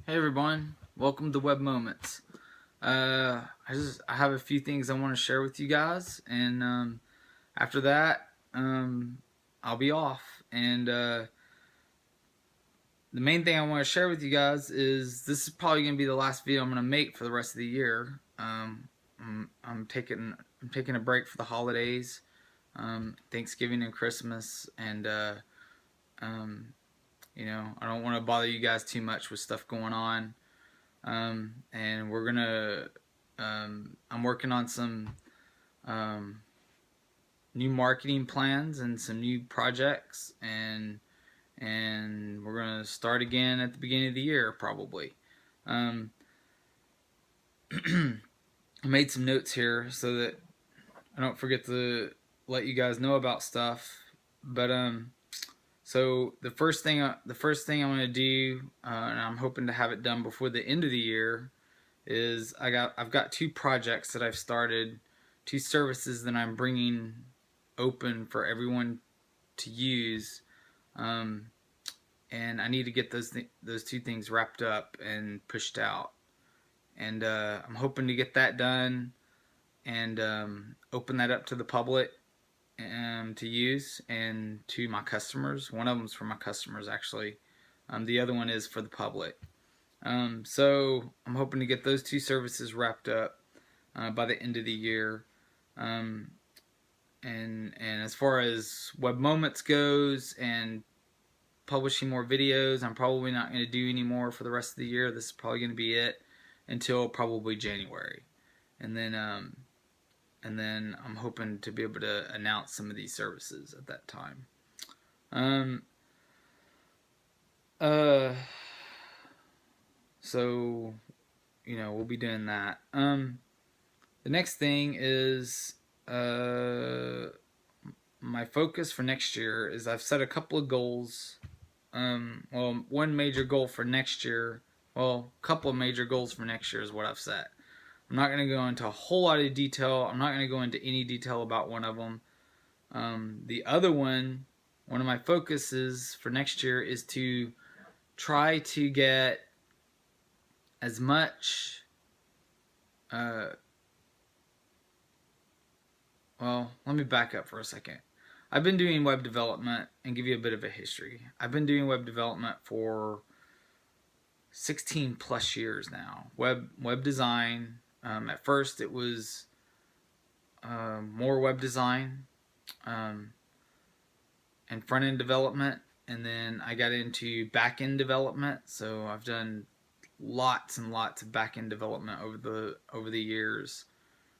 Hey everyone, welcome to Web Moments. I have a few things I want to share with you guys, and after that, I'll be off. And the main thing I want to share with you guys is this is probably gonna be the last video I'm gonna make for the rest of the year. I'm taking a break for the holidays, Thanksgiving and Christmas, and I don't want to bother you guys too much with stuff going on. And we're gonna I'm working on some new marketing plans and some new projects, and we're gonna start again at the beginning of the year probably. um, I made some notes here so that I don't forget to let you guys know about stuff. But so the first thing I'm gonna do, and I'm hoping to have it done before the end of the year, is I've got two projects that I've started, two services that I'm bringing open for everyone to use, and I need to get those two things wrapped up and pushed out, and I'm hoping to get that done and open that up to the public to use and to my customers. One of them's for my customers actually. The other one is for the public. So I'm hoping to get those two services wrapped up by the end of the year. Um, and as far as Web Moments goes and publishing more videos, I'm probably not going to do any more for the rest of the year. This is probably going to be it until probably January, and then I'm hoping to be able to announce some of these services at that time. Um, uh, so we'll be doing that. The next thing is my focus for next year is I've set a couple of goals. One major goal for next year. Well, a couple of major goals for next year is what I've set. I'm not going to go into a whole lot of detail. I'm not going to go into any detail about one of them. The other one of my focuses for next year is to try to get as much let me back up for a second. I've been doing web development and give you a bit of a history. I've been doing web development for 16 plus years now. Web design. At first, it was more web design and front end development, and then I got into back end development. So I've done lots and lots of back end development over the years,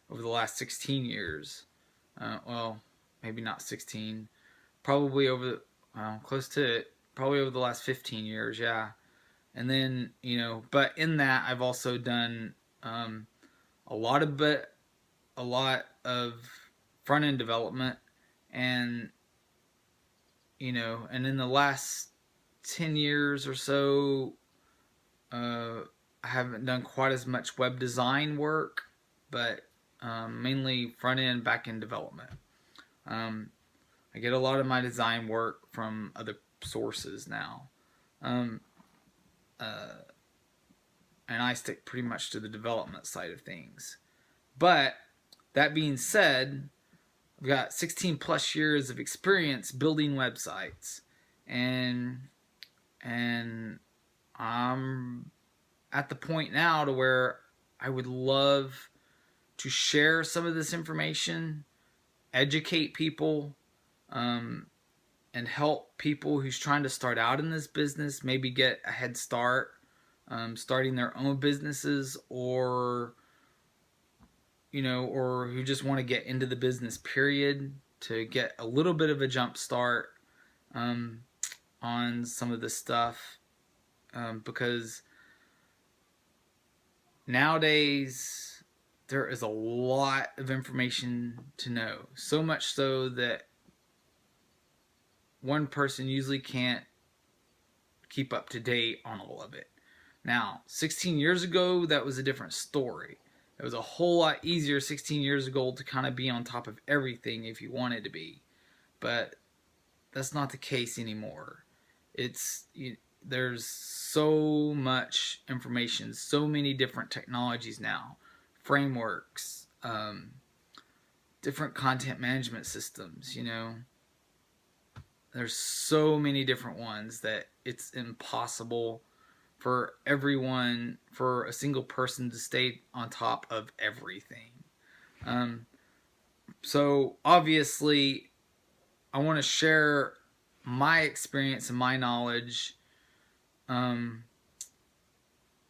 over the last 16 years. Maybe not 16, probably close to it, probably over the last 15 years, yeah. And then, but in that, I've also done a lot of front end development, and and in the last 10 years or so, I haven't done quite as much web design work, but mainly front end, back end development. I get a lot of my design work from other sources now, and I stick pretty much to the development side of things. But that being said, I've got 16 plus years of experience building websites, and I'm at the point now to where I would love to share some of this information, educate people, and help people who's trying to start out in this business, maybe get a head start, starting their own businesses, or or who just want to get into the business period, to get a little bit of a jump start on some of this stuff, because nowadays there is a lot of information to know, so much so that one person usually can't keep up to date on all of it. Now, 16 years ago, that was a different story. It was a whole lot easier 16 years ago to kind of be on top of everything if you wanted to be. But that's not the case anymore. there's so much information, so many different technologies now, frameworks, different content management systems, you know. There's so many different ones that it's impossible for everyone, for a single person to stay on top of everything. Um, so obviously, I want to share my experience and my knowledge. Um,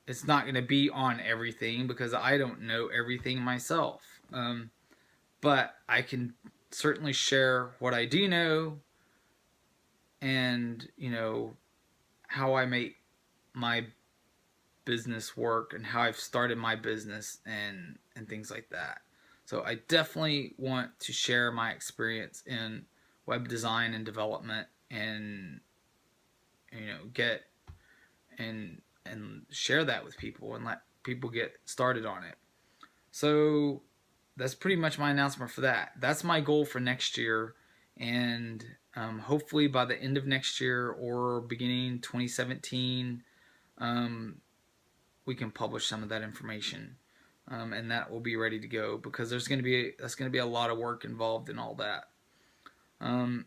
it's not going to be on everything because I don't know everything myself. But I can certainly share what I do know, and you know how I make my business work and how I've started my business and things like that. So I definitely want to share my experience in web design and development, and you know get and share that with people and let people get started on it. So that's pretty much my announcement for that. That's my goal for next year, and hopefully by the end of next year or beginning 2017, we can publish some of that information, and that will be ready to go because that's going to be a lot of work involved in all that, and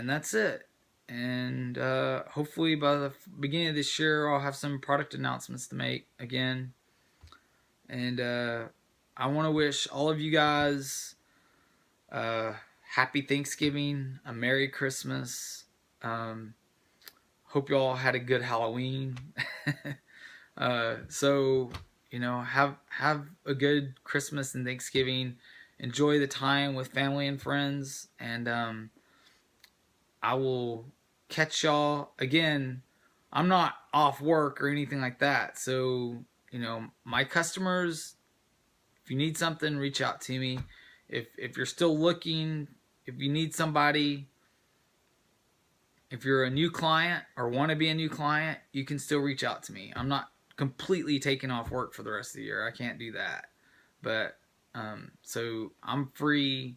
that's it. And hopefully by the beginning of this year, I'll have some product announcements to make again. And I want to wish all of you guys happy Thanksgiving, a Merry Christmas. Hope you all had a good Halloween. So you know, have a good Christmas and Thanksgiving. Enjoy the time with family and friends, and I will catch y'all again. I'm not off work or anything like that, so you know, my customers, if you need something, reach out to me. If you're still looking, if you need somebody, if you're a new client or want to be a new client, you can still reach out to me. I'm not completely taking off work for the rest of the year. I can't do that. But so I'm free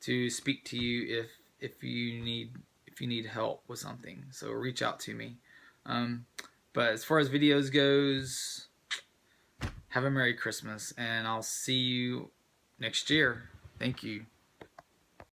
to speak to you if you need help with something. So reach out to me. But as far as videos goes, have a Merry Christmas, and I'll see you next year. Thank you.